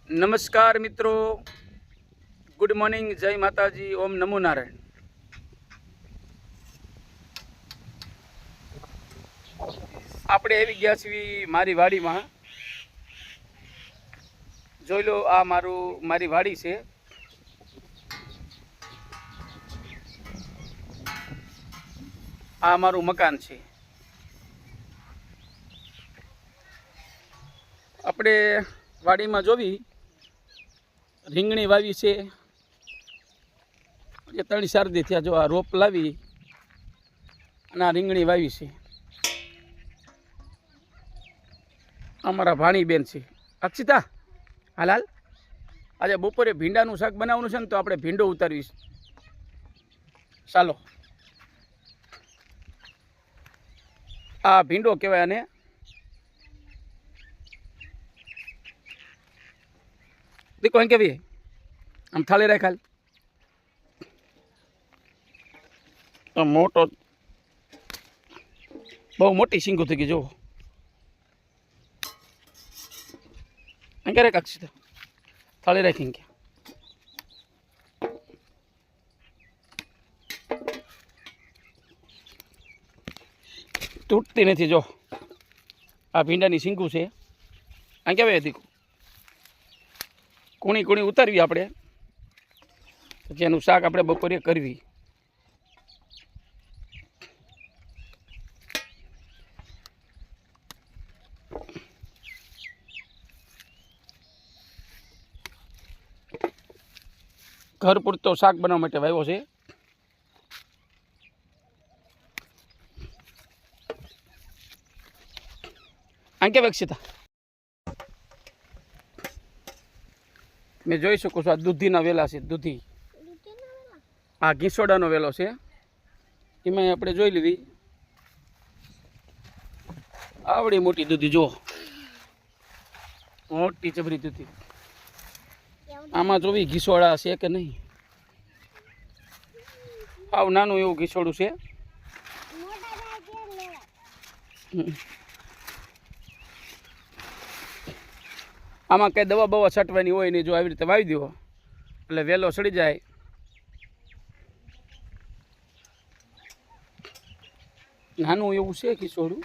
નમસ્કાર મિત્રો, good morning, જય માતાજી, ઓમ નમો નારાયણ. આપણે આવી ગયા છીએ મારી વાડીમાં. જોઈ લો, આ મારી વાડી છે. આ મારું મકાન છે. આપણે વાડીમાં જોવી રીંગણી વાવી છે. જે 3-4 દી થયા. જો આ રોપ લાવી અને આ રીંગણી વાવી છે. અમારા ભાણીબેન છે. અક્ષિતા, હાલ આજે બપોરે ભીંડાનું શાક બનાવવાનું છે ને, તો આપણે ભીંડો ઉતારવીશ. ચાલો, આ ભીંડો કહેવાય. આને દીકો એમ કેવી આમ થાળી રાખાલ. મોટો, બહુ મોટી સિંગો થઈ ગઈ. જો એમ ક્યારે કાકશી તો થાળી રાખીને કે તૂટતી નથી. જો આ ભીંડાની સિંગું છે. આ કહેવાય દીકું કુણી ઉતારવી આપણે, પછી એનું શાક આપણે બપોરે કરવી. ઘર પૂરતો શાક બનાવવા માટે વાવ્યો છે. આંકે વિકસિતા મેં જોઈ શકું છું. આ દૂધીના વેલા છે. દૂધી, આ ઘીસોડાનો વેલો છે. એમાં આપણે જોઈ લીધી આવડી મોટી દૂધી. જો મોટી ચબરી દૂધી. આમાં જોવી ઘીસોડા છે કે નહીં. આવ નાનું એવું ઘીસોડું છે. આમાં કંઈ દવા બવા છટવાની હોય નહીં. જો આવી રીતે વાવી દો એટલે વેલો સડી જાય. નાનું એવું છે ઘીસોડું.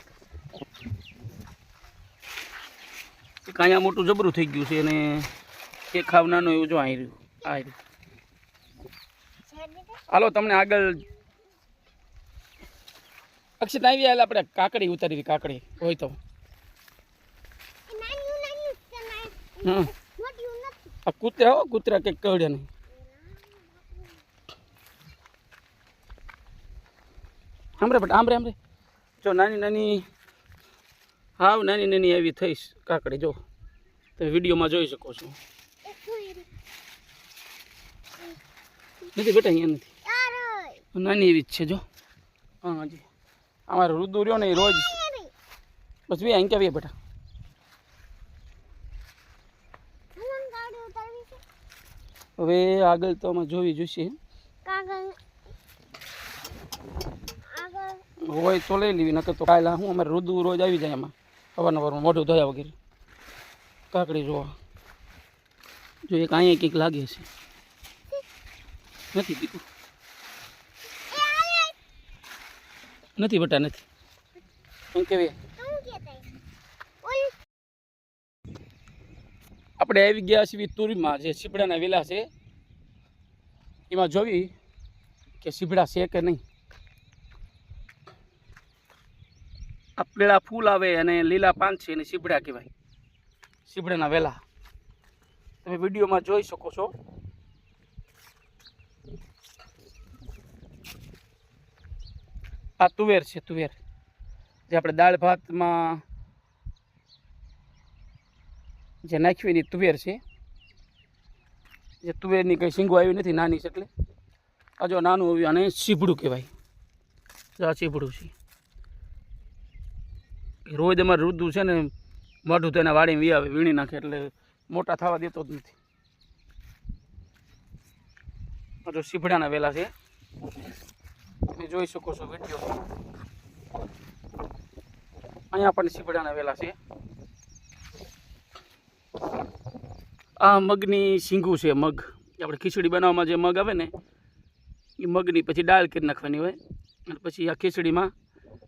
કાંઈ મોટું જબરું થઈ ગયું છે. અને એક ખાવ નાનું એવું જો અહીં રહ્યું. આ રહ્યું. હાલો તમને આગળ અક્ષિત આવી હાલ આપણે કાકડી ઉતારી. કાકડી હોય તો આ કૂતરા હો, કૂતરા કંઈક કવડે નહીં. આમરે બટ આમરે જો નાની હાવ નાની એવી થઈશ કાકડી. જો તમે વિડીયોમાં જોઈ શકો છો. નથી બેટા, અહીંયા નથી. નાની એવી જ છે. જો હા જી, અમારે રુદુ રહ્યો ને એ રોજ બસ બે અહીં કેવી બેટા. હવે આગળ તો અમે જોવી જોઈશે. હોય તો લઈ લેવી, નકર તો કાલે હું અમારે રુદુ રોજ આવી જાય. એમાં અવારનવારમાં મોઢું ધોયા વગેરે કાકડી જોવા. જો એક અહીંયા કંઈક લાગે છે. નથી દીકું, નથી બેટા, નથી. એમ કેવી આપણે આવી ગયા છીએ તુરીમાં. જે સીપડાના વેલા છે એમાં જોવી કે સીપડા છે કે નહીં. આ પેલા ફૂલ આવે અને લીલા પાન છે એને સીપડા કહેવાય. સીપડાના વેલા તમે વિડીયોમાં જોઈ શકો છો. આ તુવેર છે. તુવેર જે આપણે દાળ ભાતમાં જે નાખવી એની તુવેર છે. જે તુવેરની કંઈ શીંગો આવી નથી, નાની છે. એટલે આ જો નાનું આવ્યું, આને સીભડું કહેવાય. આ સીભડું છે. રોજ અમારે રુદુ છે ને મોઢું તો એના વાડીમાં વી આવે, વીણી નાખે, એટલે મોટા થવા દેતો જ નથી. આ જો સીભડાના વેલા છે. તમે જોઈ શકો છો વિડીયો. અહીંયા પણ સીપડાના વેલા છે. આ મગની શીંગું છે. મગ આપણે ખીચડી બનાવવામાં જે મગ આવે ને એ મગની પછી દાળ કરી નાખવાની હોય અને પછી આ ખીચડીમાં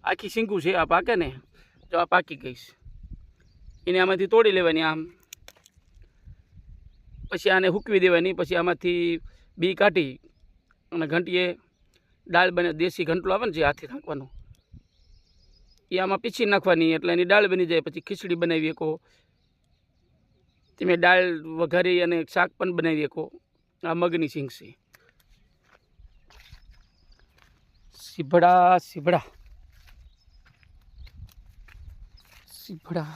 આખી શીંગું છે. આ પાકે ને જો આ પાકી ગઈશ એને આમાંથી તોડી લેવાની આમ, પછી આને હૂકવી દેવાની. પછી આમાંથી બી કાઢી અને ઘંટીએ દાળ બને, દેશી ઘંટલો આવે ને જે હાથે નાખવાનો એ આમાં પીછી નાખવાની એટલે એની દાળ બની જાય. પછી ખીચડી બનાવી શકો, તમે દાળ વઘારી અને શાક પણ બનાવી શકો. આ મગની શીંગ છે. સીભડા સીભડા સીભડા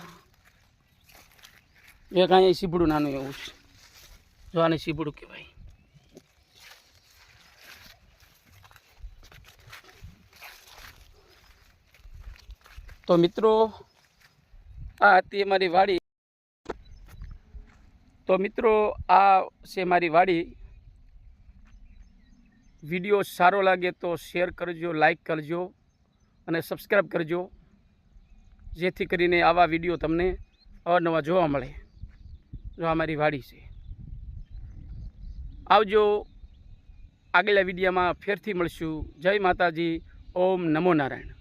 એક અહીંયા સીભડું નાનું એવું છે. જો આને સીભડું કહેવાય. તો મિત્રો આ હતી મારી વાડી. તો મિત્રો આ છે મારી વાડી. વિડીયો સારો લાગે તો શેર કરજો, લાઈક કરજો અને સબસ્ક્રાઈબ કરજો, જેથી કરીને આવા વિડીયો તમને અવનવા જોવા મળે. જો આ મારી વાડી છે. આવજો, આગલા વિડીયોમાં ફેરથી મળશું. જય માતાજી. ઓમ નમો નારાયણ.